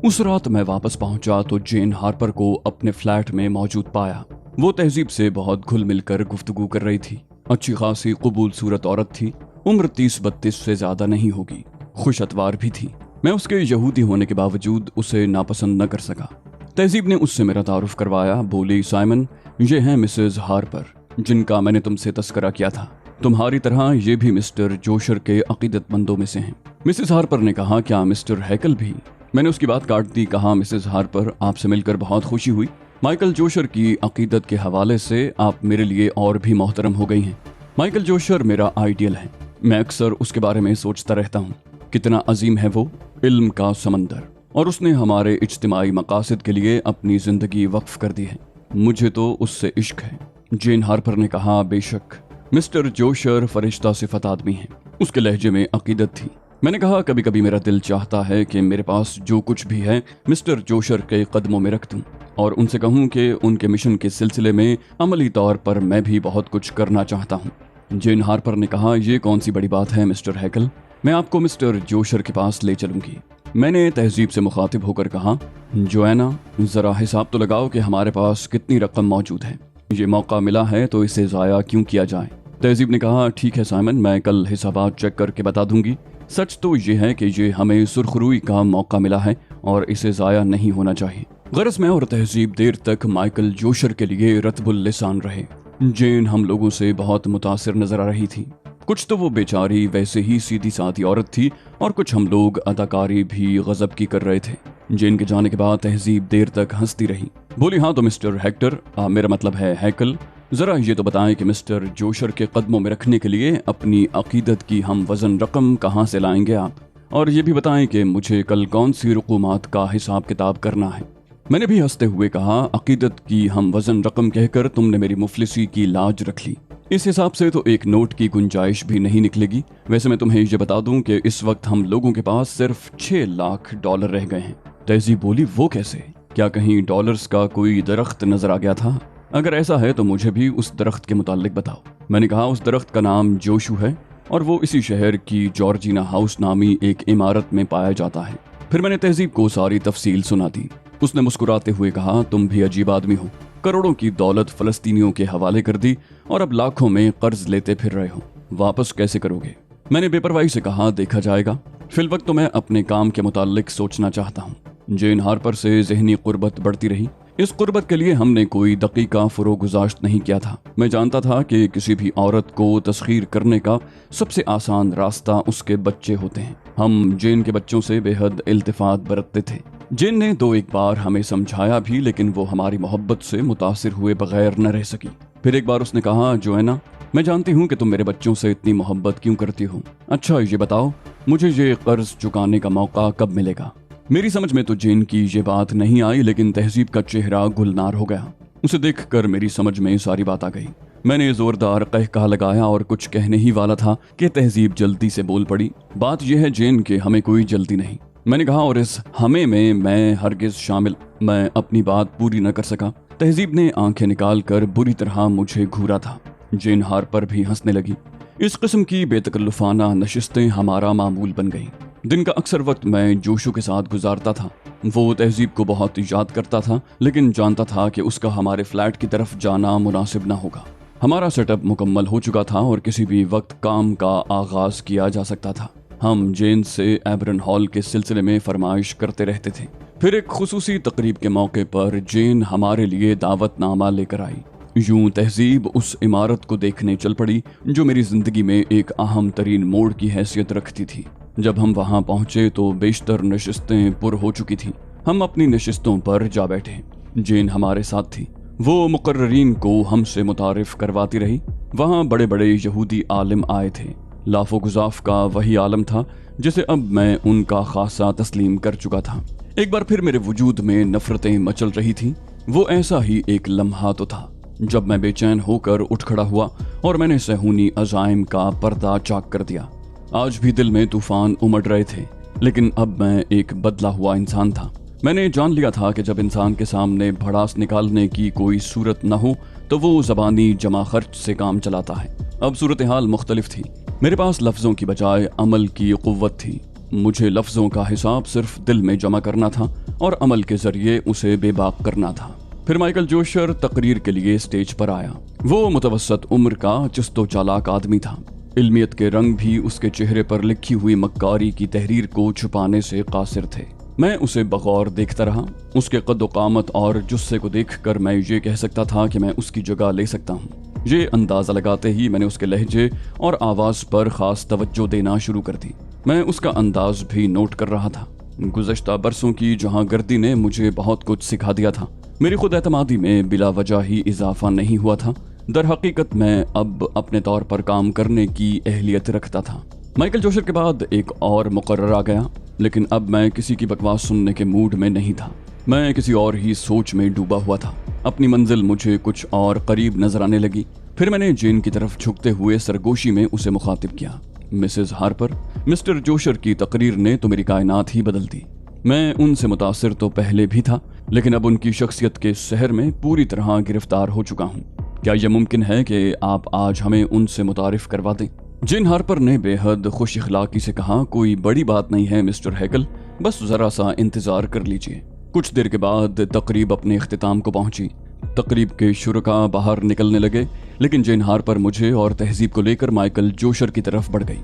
उस रात मैं वापस पहुंचा तो जेन हार्पर को अपने फ्लैट में मौजूद पाया। वो तहजीब से बहुत घुल मिलकर गुफ्तगू कर रही थी। अच्छी खासी कबूल सूरत औरत थी, उम्र 30-32 से ज्यादा नहीं होगी, खुश अतवार भी थी। मैं उसके यहूदी होने के बावजूद उसे नापसंद न कर सका। तहजीब ने उससे मेरा तारुफ करवाया। बोली, साइमन, ये हैं मिसेज हार्पर, जिनका मैंने तुमसे तस्करा किया था। तुम्हारी तरह ये भी मिस्टर जोशर के अकीदतमंदों में से हैं। मिसेज हार्पर ने कहा, क्या मिस्टर हैकल भी? मैंने उसकी बात काट दी। कहा, मिसेज हार्पर, आपसे मिलकर बहुत खुशी हुई। माइकल जोशर की अकीदत के हवाले से आप मेरे लिए और भी मोहतरम हो गई हैं। माइकल जोशर मेरा आइडियल है। मैं अक्सर उसके बारे में सोचता रहता हूँ। कितना अजीम है वो, इल्म का समंदर, और उसने हमारे इज्तिमाई मकासद के लिए अपनी जिंदगी वक्फ कर दी है। मुझे तो उससे इश्क है। जेन हार्पर ने कहा, बेशक मिस्टर जोशर फरिश्ता सिफत आदमी है। उसके लहजे में अकीदत थी। मैंने कहा, कभी कभी मेरा दिल चाहता है कि मेरे पास जो कुछ भी है मिस्टर जोशर के कदमों में रख दूं और उनसे कहूं कि उनके मिशन के सिलसिले में अमली तौर पर मैं भी बहुत कुछ करना चाहता हूं। जेन हार्पर ने कहा, यह कौन सी बड़ी बात है मिस्टर हैकल, मैं आपको मिस्टर जोशर के पास ले चलूंगी। मैंने तहजीब से मुखातिब होकर कहा, जोएना, जरा हिसाब तो लगाओ कि हमारे पास कितनी रकम मौजूद है। ये मौका मिला है तो इसे ज़ाया क्यों किया जाए। तहजीब ने कहा, ठीक है साइमन, मैं कल हिसाबात चेक करके बता दूंगी। सच तो ये है कि ये हमें सुरखरुई का मौका मिला है और इसे ज़ाया नहीं होना चाहिए। गरज में और तहजीब देर तक माइकल जोशर के लिए रतबुल लिसान रहे। जेन हम लोगों से बहुत मुतासिर नजर आ रही थी। कुछ तो वो बेचारी वैसे ही सीधी सादी औरत थी और कुछ हम लोग अदाकारी भी गजब की कर रहे थे। जेन के जाने के बाद तहजीब देर तक हंसती रही। बोली, हाँ तो मिस्टर हेक्टर, मेरा मतलब है हैकल, जरा ये तो बताएं कि मिस्टर जोशर के कदमों में रखने के लिए अपनी अकीदत की हम वजन रकम कहाँ से लाएंगे आप, और ये भी बताएं कि मुझे कल कौन सी रकूमात का हिसाब किताब करना है। मैंने भी हंसते हुए कहा, अकीदत की हम वजन रकम कहकर तुमने मेरी मुफलिसी की लाज रख ली। इस हिसाब से तो एक नोट की गुंजाइश भी नहीं निकलेगी। वैसे मैं तुम्हें ये बता दूं कि इस वक्त हम लोगों के पास सिर्फ $6 लाख रह गए हैं। तहजीब बोली, वो कैसे? क्या कहीं डॉलर्स का कोई दरख्त नजर आ गया था? अगर ऐसा है तो मुझे भी उस दरख्त के मुतालिक बताओ। मैंने कहा, उस दरख्त का नाम जोशू है और वो इसी शहर की जॉर्जिना हाउस नामी एक इमारत में पाया जाता है। फिर मैंने तहजीब को सारी तफसील सुना दी। उसने मुस्कुराते हुए कहा, तुम भी अजीब आदमी हो। करोड़ों की दौलत फलस्तीनियों के हवाले कर दी और अब लाखों में कर्ज लेते फिर रहे हो। वापस कैसे करोगे? मैंने बेपरवाही से कहा, देखा जाएगा। फिलवक्त तो मैं अपने काम के मुतालिक सोचना चाहता हूँ। जेन हार्पर से ज़हनी कुर्बत बढ़ती रही। इस कुर्बत के लिए हमने कोई दकीका फरोगुज़ाश्त नहीं किया था। मैं जानता था कि किसी भी औरत को तस्खीर करने का सबसे आसान रास्ता उसके बच्चे होते हैं। हम जेन के बच्चों से बेहद इल्तिफात बरतते थे। जेन ने 2-1 बार हमें समझाया भी, लेकिन वो हमारी मोहब्बत से मुतासिर हुए बगैर न रह सकी। फिर एक बार उसने कहा, जोएना, मैं जानती हूँ कि तुम मेरे बच्चों से इतनी मोहब्बत क्यों करती हो। अच्छा ये बताओ, मुझे ये कर्ज चुकाने का मौका कब मिलेगा? मेरी समझ में तो जेन की ये बात नहीं आई, लेकिन तहजीब का चेहरा गुलनार हो गया। उसे देखकर मेरी समझ में सारी बात आ गई। मैंने जोरदार कहका लगाया और कुछ कहने ही वाला था कि तहजीब जल्दी से बोल पड़ी, बात यह है जेन कि हमें कोई जल्दी नहीं। मैंने कहा, और इस हमें में मैं हरगिज शामिल। मैं अपनी बात पूरी न कर सका। तहजीब ने आंखें निकाल कर बुरी तरह मुझे घूरा था। जेन हार्पर भी हंसने लगी। इस किस्म की बेतकल्लुफाना नशिस्तें हमारा मामूल बन गईं। दिन का अक्सर वक्त मैं जोशू के साथ गुजारता था। वो तहजीब को बहुत याद करता था, लेकिन जानता था कि उसका हमारे फ्लैट की तरफ जाना मुनासिब न होगा। हमारा सेटअप मुकम्मल हो चुका था और किसी भी वक्त काम का आगाज किया जा सकता था। हम जेन से एबरन हॉल के सिलसिले में फरमाइश करते रहते थे। फिर एक खुसूसी तकरीब के मौके पर जेन हमारे लिए दावतनामा लेकर आई। यूं तहजीब उस इमारत को देखने चल पड़ी जो मेरी जिंदगी में एक अहम तरीन मोड़ की हैसियत रखती थी। जब हम वहां पहुंचे तो बेशतर नशिस्तें पुर हो चुकी थीं। हम अपनी नशिस्तों पर जा बैठे। जेन हमारे साथ थी। वो मुकर्ररीन को हमसे मुतारिफ करवाती रही। वहां बड़े बड़े यहूदी आलिम आए थे। लाफो गुजाफ का वही आलम था जिसे अब मैं उनका खासा तस्लीम कर चुका था। एक बार फिर मेरे वजूद में नफरतें मचल रही थीं। वो ऐसा ही एक लम्हा तो था जब मैं बेचैन होकर उठ खड़ा हुआ और मैंने सहूनी अजाइम का पर्दा चाक कर दिया। आज भी दिल में तूफान उमड़ रहे थे, लेकिन अब मैं एक बदला हुआ इंसान था। मैंने जान लिया था कि जब इंसान के सामने भड़ास निकालने की कोई सूरत न हो तो वो ज़बानी जमा खर्च से काम चलाता है। अब सूरत हाल मुख्तलिफ थी। मेरे पास लफ्ज़ों की बजाय अमल की कुव्वत थी। मुझे लफ्ज़ों का हिसाब सिर्फ दिल में जमा करना था और अमल के जरिए उसे बेबाक करना था। फिर माइकल जोशर तकरीर के लिए स्टेज पर आया। वो मुतवस्सत उम्र का चुस्तो चालाक आदमी था। इल्मियत के रंग भी उसके चेहरे पर लिखी हुई मक्कारी की तहरीर को छुपाने से कासिर थे। मैं उसे बगौर देखता रहा। उसके कद्दो कामत और जुस्से को देखकर मैं ये कह सकता था कि मैं उसकी जगह ले सकता हूँ। ये अंदाज़ा लगाते ही मैंने उसके लहजे और आवाज़ पर ख़ास तवज्जो देना शुरू कर दी। मैं उसका अंदाज भी नोट कर रहा था। गुज़श्ता बरसों की जहाँ गर्दी ने मुझे बहुत कुछ सिखा दिया था। मेरी खुद एतमादी में बिला वजह ही इजाफा नहीं हुआ था। दर हकीकत मैं अब अपने तौर पर काम करने की अहलियत रखता था। माइकल जोशर के बाद एक और मुकर्रर आ गया, लेकिन अब मैं किसी की बकवास सुनने के मूड में नहीं था। मैं किसी और ही सोच में डूबा हुआ था। अपनी मंजिल मुझे कुछ और करीब नजर आने लगी। फिर मैंने जेन की तरफ झुकते हुए सरगोशी में उसे मुखातिब किया। मिसेस हार्पर, मिस्टर जोशर की तकरीर ने तो मेरी कायनात ही बदल दी। मैं उनसे मुतासिर तो पहले भी था, लेकिन अब उनकी शख्सियत के शहर में पूरी तरह गिरफ्तार हो चुका हूँ। क्या यह मुमकिन है कि आप आज हमें उनसे मुतारिफ करवा दें? जेन हार्पर ने बेहद खुश इखलाकी से कहा, कोई बड़ी बात नहीं है मिस्टर हैकल, बस जरा सा इंतजार कर लीजिए। कुछ देर के बाद तकरीब अपने इख्तिताम को पहुंची। तकरीब के शुरका बाहर निकलने लगे, लेकिन जेन हार्पर मुझे और तहजीब को लेकर माइकल जोशर की तरफ बढ़ गई।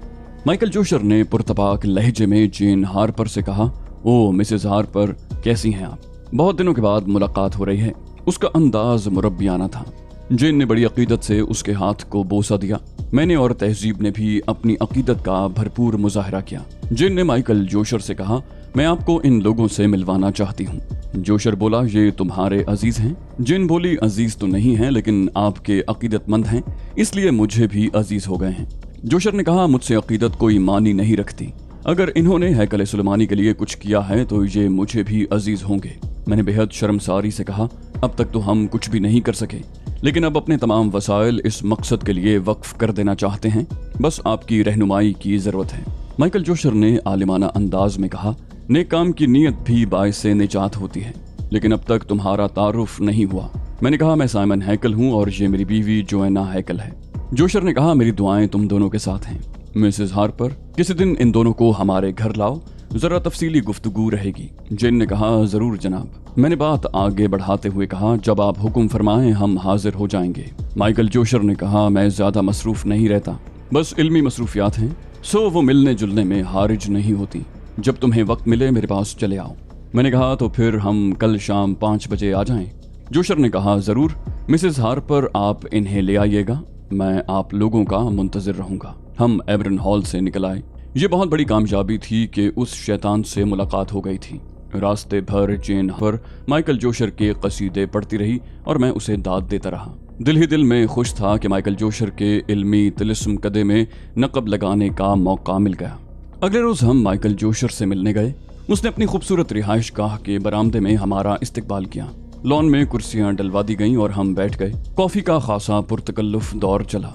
माइकल जोशर ने पुरतपाक लहजे में जेन हार्पर से कहा, ओ मिसेस हार्पर, कैसी हैं आप? बहुत दिनों के बाद मुलाकात हो रही है। उसका अंदाज मुरब्बियाना था। जेन ने बड़ी अकीदत से उसके हाथ को बोसा दिया। मैंने और तहजीब ने भी अपनी अकीदत का भरपूर मुजाहरा किया। जेन ने माइकल जोशर से कहा, मैं आपको इन लोगों से मिलवाना चाहती हूँ। जोशर बोला, ये तुम्हारे अजीज हैं? जेन बोली, अजीज तो नहीं हैं, लेकिन आपके अकीदतमंद हैं, इसलिए मुझे भी अजीज हो गए हैं। जोशर ने कहा, मुझसे अकीदत कोई मानी नहीं रखती। अगर इन्होंने हैकल सुलेमानी के लिए कुछ किया है तो ये मुझे भी अजीज होंगे। मैंने बेहद शर्मसारी से कहा, अब तक तो हम कुछ भी नहीं कर सके, लेकिन अब अपने तमाम वसाइल इस मकसद के लिए वक्फ कर देना चाहते हैं। बस आपकी रहनुमाई की जरूरत है। माइकल जोशर ने आलिमाना अंदाज में कहा, नेक काम की नीयत भी बाइस निजात होती है, लेकिन अब तक तुम्हारा तारुफ नहीं हुआ। मैंने कहा, मैं साइमन हैकल हूँ और ये मेरी बीवी जोएना हैकल है। जोशर ने कहा, मेरी दुआएं तुम दोनों के साथ हैं। मिसेस हार्पर, किसी दिन इन दोनों को हमारे घर लाओ, जरा तफसीली गुफ्तगू रहेगी। जेन ने कहा, जरूर जनाब। मैंने बात आगे बढ़ाते हुए कहा, जब आप हुक्म फरमाएं हम हाजिर हो जाएंगे। माइकल जोशर ने कहा, मैं ज्यादा मसरूफ नहीं रहता, बस इल्मी मसरूफियात हैं, सो वो मिलने जुलने में हारिज नहीं होती। जब तुम्हें वक्त मिले मेरे पास चले आओ। मैंने कहा, तो फिर हम कल शाम 5 बजे आ जाएं। जोशर ने कहा, जरूर मिसेस हार्पर, आप इन्हें ले आइएगा, मैं आप लोगों का मुंतजिर रहूंगा। हम एबरन हॉल से निकल आए। ये बहुत बड़ी कामयाबी थी कि उस शैतान से मुलाकात हो गई थी। रास्ते भर जेन पर माइकल जोशर के कसीदे पढ़ती रही और मैं उसे दाद देता रहा। दिल ही दिल में खुश था कि माइकल जोशर के इल्मी तिलिस्म कदे में नकब लगाने का मौका मिल गया। अगले रोज हम माइकल जोशर से मिलने गए। उसने अपनी खूबसूरत रिहाइश गाह के बरामदे में हमारा इस्तकबाल किया। लॉन में कुर्सियां डलवा दी गईं और हम बैठ गए। कॉफी का खासा पुरतकल्लुफ दौर चला।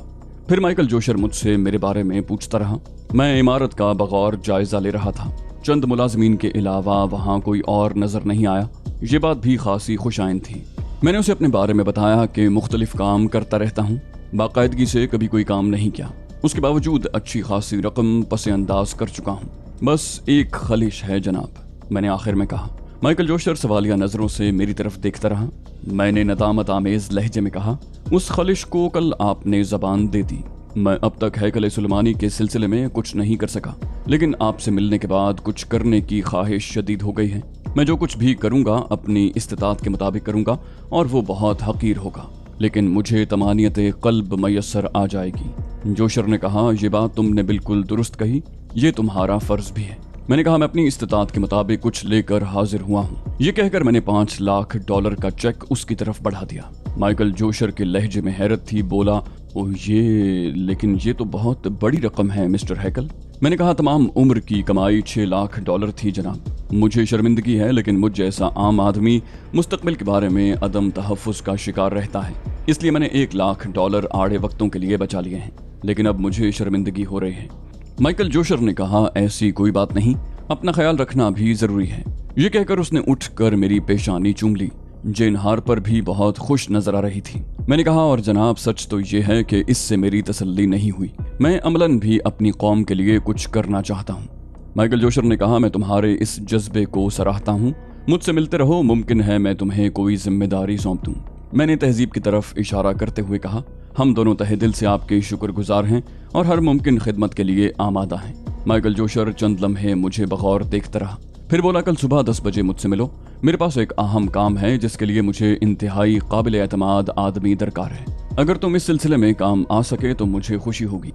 फिर माइकल जोशर मुझसे मेरे बारे में पूछता रहा। मैं इमारत का बगौर जायजा ले रहा था। चंद मुलाजमीन के अलावा वहाँ कोई और नजर नहीं आया। ये बात भी खासी खुशाइन थी। मैंने उसे अपने बारे में बताया कि मुख्तलिफ काम करता रहता हूँ, बाकायदगी से कभी कोई काम नहीं किया। उसके बावजूद अच्छी खासी रकम पसे अंदाज कर चुका हूँ। बस एक खलिश है जनाब, मैंने आखिर में कहा। माइकल जोशर सवालिया नजरों से मेरी तरफ देखता रहा। मैंने नदामत आमेज लहजे में कहा, उस खलिश को कल आपने जबान दे दी। मैं अब तक हैकल सुलेमानी के सिलसिले में कुछ नहीं कर सका, लेकिन आपसे मिलने के बाद कुछ करने की ख्वाहिश शदीद हो गई है। मैं जो कुछ भी करूंगा अपनी इस्तिताअत के मुताबिक करूंगा और वो बहुत हकीर होगा, लेकिन मुझे तमानियत कल्ब मैसर आ जाएगी। जोशर ने कहा, यह बात तुमने बिल्कुल दुरुस्त कही, ये तुम्हारा फर्ज भी है। मैंने कहा, मैं अपनी इस्तिताअत के मुताबिक कुछ लेकर हाजिर हुआ हूँ। ये कहकर मैंने $5 लाख का चेक उसकी तरफ बढ़ा दिया। माइकल जोशर के लहजे में हैरत थी। बोला, ओह लेकिन ये तो बहुत बड़ी रकम है मिस्टर हैकल। मैंने कहा, तमाम उम्र की कमाई $6 लाख थी जनाब। मुझे शर्मिंदगी है, लेकिन मुझ जैसा आम आदमी मुस्तकबिल के बारे में अदम तहफ़्फ़ुज़ का शिकार रहता है, इसलिए मैंने $1 लाख आड़े वक्तों के लिए बचा लिए हैं, लेकिन अब मुझे शर्मिंदगी हो रही है। माइकल जोशर ने कहा, ऐसी कोई बात नहीं, अपना ख्याल रखना भी जरूरी है। ये कहकर उसने उठकर मेरी पेशानी चूम ली। जेन हार्पर भी बहुत खुश नजर आ रही थी। मैंने कहा, और जनाब सच तो ये है कि इससे मेरी तसल्ली नहीं हुई। मैं अमलन भी अपनी कौम के लिए कुछ करना चाहता हूँ। माइकल जोशर ने कहा, मैं तुम्हारे इस जज्बे को सराहता हूँ। मुझसे मिलते रहो, मुमकिन है मैं तुम्हें कोई जिम्मेदारी सौंप दूँ। मैंने तहजीब की तरफ इशारा करते हुए कहा, हम दोनों तहे दिल से आपके शुक्रगुजार हैं और हर मुमकिन खिदमत के लिए आमादा हैं। माइकल जोशर चंद लम्हे मुझे बगौर देखता रहा, फिर बोला, कल सुबह 10 बजे मुझसे मिलो। मेरे पास एक अहम काम है जिसके लिए मुझे इंतहाई काबिल एतमाद आदमी दरकार है। अगर तुम इस सिलसिले में काम आ सके तो मुझे खुशी होगी।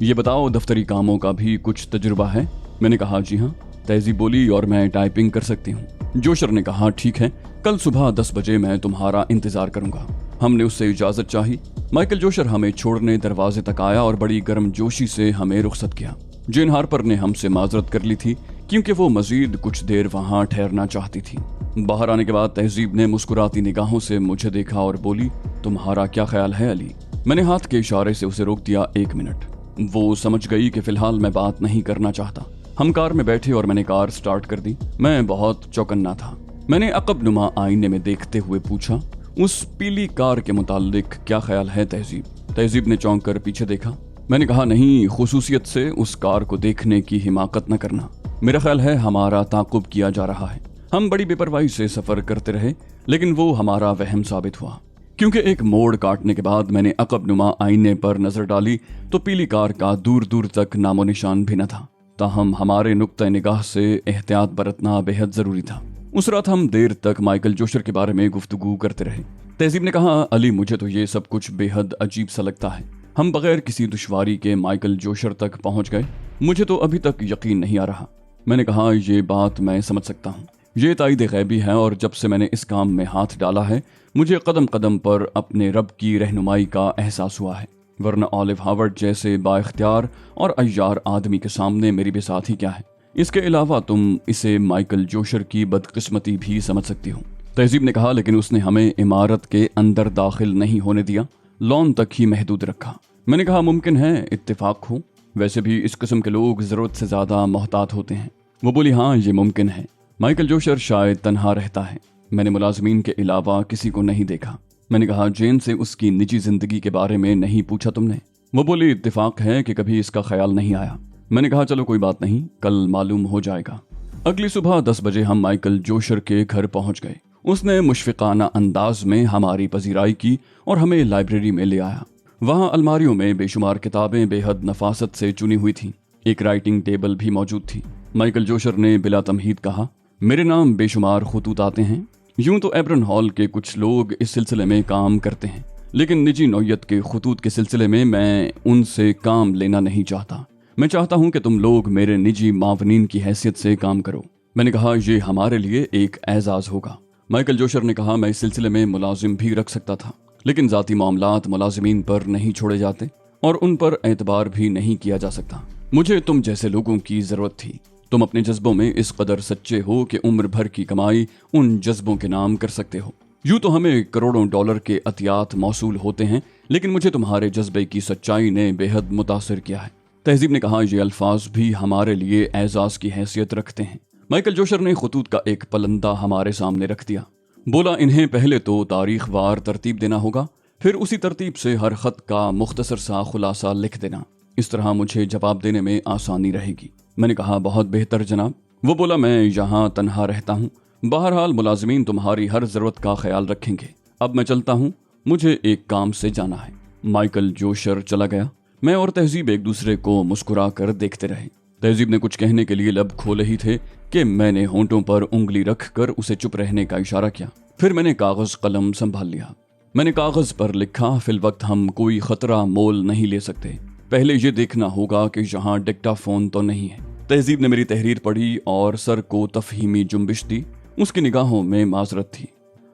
ये बताओ, दफ्तरी कामों का भी कुछ तजुर्बा है? मैंने कहा, जी हाँ। तहजीब बोली, और मैं टाइपिंग कर सकती हूँ। जोशर ने कहा, ठीक है, कल सुबह 10 बजे मैं तुम्हारा इंतजार करूंगा। हमने उससे इजाजत चाही। माइकल जोशर हमें छोड़ने दरवाजे तक आया और बड़ी गर्मजोशी से हमें रुखसत किया। जेन हार्पर ने हमसे माजरत कर ली थी क्योंकि वो मजीद कुछ देर वहां ठहरना चाहती थी। बाहर आने के बाद तहजीब ने मुस्कुराती निगाहों से मुझे देखा और बोली, तुम्हारा क्या ख्याल है अली? मैंने हाथ के इशारे से उसे रोक दिया। 1 मिनट। वो समझ गई कि फिलहाल मैं बात नहीं करना चाहता। हम कार में बैठे और मैंने कार स्टार्ट कर दी। मैं बहुत चौकन्ना था। मैंने अकब नुमा आईने में देखते हुए पूछा, उस पीली कार के मुतालिक क्या ख्याल है तहजीब? तहजीब ने चौंक कर पीछे देखा। मैंने कहा, नहीं, खुसूसियत से उस कार को देखने की हिमाकत न करना। मेरा ख्याल है हमारा ताक़ुब किया जा रहा है। हम बड़ी बेपरवाही से सफर करते रहे, लेकिन वो हमारा वहम साबित हुआ, क्योंकि एक मोड़ काटने के बाद मैंने अकब नुमा आईने पर नजर डाली तो पीली कार का दूर दूर तक नामो निशान भी न था। ताहम हमारे नुक्ता निगाह से एहतियात बरतना बेहद जरूरी था। उस रात हम देर तक माइकल जोशर के बारे में गुफ्तगू करते रहे। तहजीब ने कहा, अली, मुझे तो ये सब कुछ बेहद अजीब सा लगता है। हम बगैर किसी दुश्वारी के माइकल जोशर तक पहुंच गए। मुझे तो अभी तक यकीन नहीं आ रहा। मैंने कहा, ये बात मैं समझ सकता हूँ। ये ताईद गैबी है और जब से मैंने इस काम में हाथ डाला है मुझे कदम कदम पर अपने रब की रहनुमाई का एहसास हुआ है, वरना ऑलिव हावर्ड जैसे बाइख्तियार और अय्यार आदमी के सामने मेरी बेसाथी क्या है। इसके अलावा तुम इसे माइकल जोशर की बदकिस्मती भी समझ सकती हो। तहजीब ने कहा, लेकिन उसने हमें इमारत के अंदर दाखिल नहीं होने दिया, लॉन तक ही महदूद रखा। मैंने कहा, मुमकिन है इत्तेफाक हो, वैसे भी इस किस्म के लोग जरूरत से ज्यादा मोहतात होते हैं। वो बोली, हाँ, ये मुमकिन है। माइकल जोशर शायद तन्हा रहता है। मैंने मुलाजमीन के अलावा किसी को नहीं देखा। मैंने कहा, जेन से उसकी निजी जिंदगी के बारे में नहीं पूछा तुमने? वो बोली, इत्तेफाक है कि कभी इसका ख्याल नहीं आया। मैंने कहा, चलो कोई बात नहीं, कल मालूम हो जाएगा। अगली सुबह 10 बजे हम माइकल जोशर के घर पहुंच गए। उसने मुशफिकाना अंदाज में हमारी पजीराई की और हमें लाइब्रेरी में ले आया। वहां अलमारियों में बेशुमार किताबें बेहद नफासत से चुनी हुई थी। एक राइटिंग टेबल भी मौजूद थी। माइकल जोशर ने बिला तमहीद कहा, मेरे नाम बेशुमार खुतूत आते हैं। यूं तो एब्रन हॉल के कुछ लोग इस सिलसिले में काम करते हैं, लेकिन निजी नौयत के खुतूत के सिलसिले में मैं उनसे काम लेना नहीं चाहता। मैं चाहता हूं कि तुम लोग मेरे निजी मावनीन की हैसियत से काम करो। मैंने कहा, यह हमारे लिए एक एजाज होगा। माइकल जोशर ने कहा, मैं इस सिलसिले में मुलाजिम भी रख सकता था, लेकिन जाती मामलात मुलाजिमीन पर नहीं छोड़े जाते और उन पर एतबार भी नहीं किया जा सकता। मुझे तुम जैसे लोगों की जरूरत थी। तुम अपने जज्बों में इस कदर सच्चे हो कि उम्र भर की कमाई उन जज्बों के नाम कर सकते हो। यूं तो हमें करोड़ों डॉलर के अतियात मौसूल होते हैं, लेकिन मुझे तुम्हारे जज्बे की सच्चाई ने बेहद मुतासिर किया है। तहजीब ने कहा, ये अल्फाज भी हमारे लिए एजाज की हैसियत रखते हैं। माइकल जोशर ने खुतूत का एक पलंदा हमारे सामने रख दिया। बोला, इन्हें पहले तो तारीख वार तरतीब देना होगा, फिर उसी तरतीब से हर खत का मुख्तसर सा खुलासा लिख देना। इस तरह मुझे जवाब देने में आसानी रहेगी। मैंने कहा, बहुत बेहतर जनाब। वो बोला, मैं यहाँ तन्हा रहता हूँ। बहरहाल मुलाजमीन तुम्हारी हर जरूरत का ख्याल रखेंगे। अब मैं चलता हूँ, मुझे एक काम से जाना है। माइकल जोशर चला गया। मैं और तहजीब एक दूसरे को मुस्कुरा कर देखते रहे। तहजीब ने कुछ कहने के लिए लब खोले ही थे कि मैंने होंठों पर उंगली रख कर उसे चुप रहने का इशारा किया। फिर मैंने कागज कलम संभाल लिया। मैंने कागज पर लिखा, फिल वक्त हम कोई खतरा मोल नहीं ले सकते। पहले ये देखना होगा कि यहाँ डिक्टाफोन तो नहीं है। तहजीब ने मेरी तहरीर पढ़ी और सर को तफहीमी जुम्बिश दी। उसकी निगाहों में माजरत थी।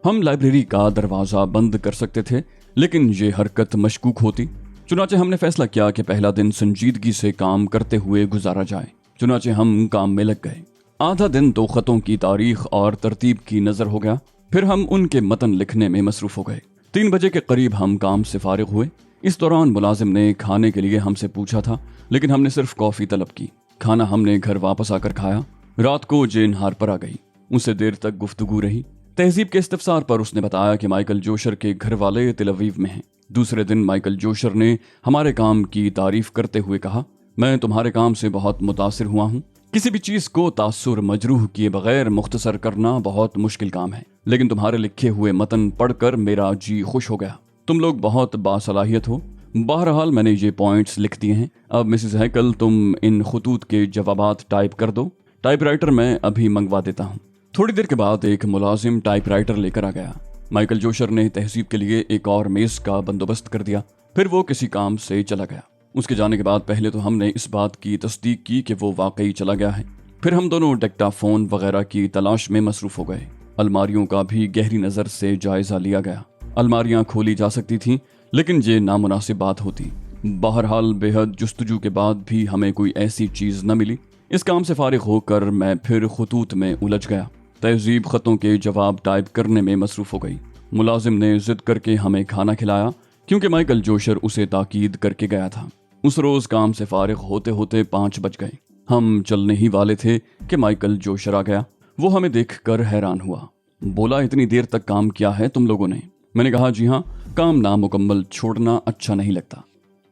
हम लाइब्रेरी का दरवाजा बंद कर सकते थे, लेकिन ये हरकत मशकूक होती। चुनाचे हमने फैसला किया कि पहला दिन संजीदगी से काम करते हुए गुजारा जाए। चुनाचे हम काम में लग गए। आधा दिन तो खतों की तारीख और तरतीब की नजर हो गया। फिर हम उनके मतन लिखने में मसरूफ हो गए। 3 बजे के करीब हम काम से फारिग हुए। इस दौरान मुलाजिम ने खाने के लिए हमसे पूछा था, लेकिन हमने सिर्फ कॉफी तलब की। खाना हमने घर वापस आकर खाया। रात को जेन हार्पर आ गई। उससे देर तक गुफ्तगू रही। तहजीब के इस्तफसार पर उसने बताया कि माइकल जोशर के घर वाले तेल अवीव में हैं। दूसरे दिन माइकल जोशर ने हमारे काम की तारीफ करते हुए कहा, मैं तुम्हारे काम से बहुत मुतासिर हुआ हूँ। किसी भी चीज को तासुर मजरूह किए बगैर मुख्तसर करना बहुत मुश्किल काम है, लेकिन तुम्हारे लिखे हुए मतन पढ़कर मेरा जी खुश हो गया। तुम लोग बहुत बासलाहियत हो। बहरहाल मैंने ये पॉइंट्स लिख दिए हैं। अब मिसेस हैकल तुम इन खतूत के जवाबात टाइप कर दो। टाइपराइटर मैं अभी मंगवा देता हूँ। थोड़ी देर के बाद एक मुलाजिम टाइपराइटर लेकर आ गया। माइकल जोशर ने तहजीब के लिए एक और मेज का बंदोबस्त कर दिया। फिर वो किसी काम से चला गया। उसके जाने के बाद पहले तो हमने इस बात की तस्दीक की कि वो वाकई चला गया है। फिर हम दोनों डिक्टाफोन वगैरह की तलाश में मसरूफ हो गए। अलमारियों का भी गहरी नज़र से जायजा लिया गया। अलमारियां खोली जा सकती थीं, लेकिन ये नामुनासिब बात होती। बहरहाल बेहद जुस्तजू के बाद भी हमें कोई ऐसी चीज़ न मिली। इस काम से फारिग होकर मैं फिर खतूत में उलझ गया। तहजीब खतों के जवाब टाइप करने में मसरूफ हो गई। मुलाजिम ने जिद करके हमें खाना खिलाया, क्योंकि माइकल जोशर उसे ताकीद करके गया था। उस रोज काम से फारिग होते होते 5 बज गए। हम चलने ही वाले थे कि माइकल जोशर आ गया। वो हमें देखकर हैरान हुआ। बोला, इतनी देर तक काम किया है तुम लोगों ने? मैंने कहा, जी हाँ, काम नामुकम्मल छोड़ना अच्छा नहीं लगता।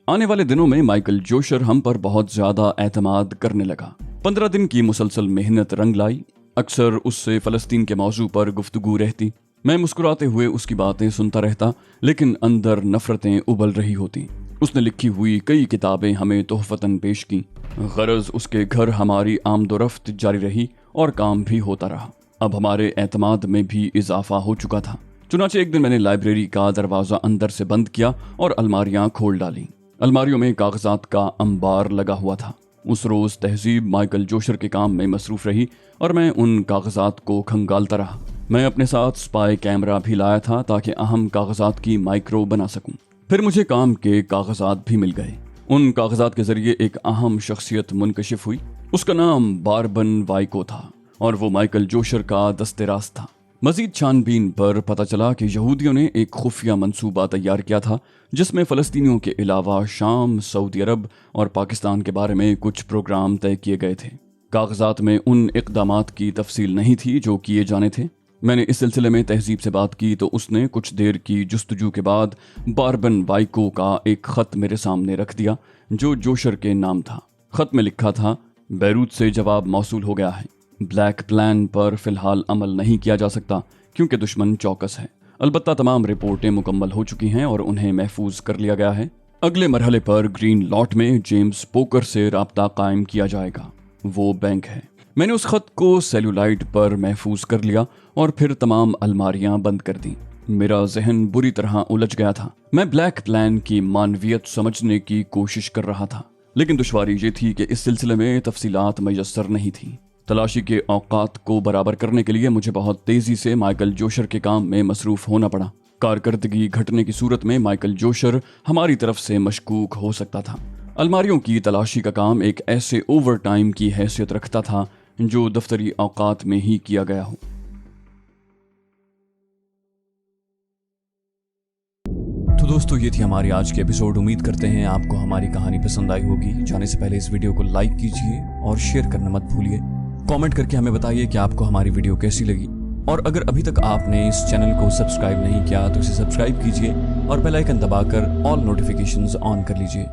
आने वाले दिनों में माइकल जोशर हम पर बहुत ज्यादा एतमाद करने लगा। 15 दिन की मुसलसल मेहनत रंग लाई। अक्सर उससे फलस्तीन के मौजू पर गुफ्तगू रहती। मैं मुस्कुराते हुए उसकी बातें सुनता रहता, लेकिन अंदर नफरतें उबल रही होती। उसने लिखी हुई कई किताबें हमें तोहफतन पेश की। गरज उसके घर हमारी आमदोरफ्त जारी रही और काम भी होता रहा। अब हमारे एतमाद में भी इजाफा हो चुका था। चुनाचे एक दिन मैंने लाइब्रेरी का दरवाजा अंदर से बंद किया और अलमारियां खोल डाली। अलमारियों में कागजात का अंबार लगा हुआ था। उस रोज तहजीब माइकल जोशर के काम में मसरूफ रही और मैं उन कागजात को खंगालता रहा। मैं अपने साथ स्पाई कैमरा भी लाया था ताकि अहम कागजात की माइक्रो बना सकूं। फिर मुझे काम के कागजात भी मिल गए। उन कागजात के जरिए एक अहम शख्सियत मुनकशिफ हुई। उसका नाम बारबन वाइको था और वो माइकल जोशर का दस्तेराज था। मजीद छानबीन पर पता चला कि यहूदियों ने एक खुफिया मंसूबा तैयार किया था, जिसमें फ़लस्तीनियों के अलावा शाम, सऊदी अरब और पाकिस्तान के बारे में कुछ प्रोग्राम तय किए गए थे। कागजात में उन इक़दामात की तफसील नहीं थी जो किए जाने थे। मैंने इस सिलसिले में तहजीब से बात की तो उसने कुछ देर की जुस्तजू के बाद बारबन वाइको का एक ख़त मेरे सामने रख दिया, जो जोशर के नाम था। ख़त में लिखा था, बैरूत से जवाब मौसूल हो गया है। ब्लैक प्लान पर फिलहाल अमल नहीं किया जा सकता क्योंकि दुश्मन चौकस है। अलबत्ता तमाम रिपोर्टें मुकम्मल हो चुकी हैं और उन्हें महफूज कर लिया गया है। अगले मरहले पर ग्रीन लॉट में जेम्स पोकर से राब्ता कायम किया जाएगा। वो बैंक है। मैंने उस खत को सेलुलाइट पर महफूज कर लिया और फिर तमाम अलमारियां बंद कर दी। मेरा जहन बुरी तरह उलझ गया था। मैं ब्लैक प्लान की मानवियत समझने की कोशिश कर रहा था, लेकिन दुश्वारी ये थी कि इस सिलसिले में तफसीलात मयस्सर नहीं थी। तलाशी के औकात को बराबर करने के लिए मुझे बहुत तेजी से माइकल जोशर के काम में मसरूफ होना पड़ा। कारकर्दगी घटने की सूरत में माइकल जोशर हमारी तरफ से मशकूक हो सकता था। अलमारियों की तलाशी का काम एक ऐसे ओवर टाइम की हैसियत रखता था जो दफ्तरी औकात में ही किया गया हो। तो दोस्तों, ये थी हमारी आज की एपिसोड। उम्मीद करते हैं आपको हमारी कहानी पसंद आई होगी। जाने से पहले इस वीडियो को लाइक कीजिए और शेयर करना मत भूलिए। कमेंट करके हमें बताइए कि आपको हमारी वीडियो कैसी लगी। और अगर अभी तक आपने इस चैनल को सब्सक्राइब नहीं किया तो इसे सब्सक्राइब कीजिए और बेल आइकन दबाकर ऑल नोटिफिकेशंस ऑन कर लीजिए।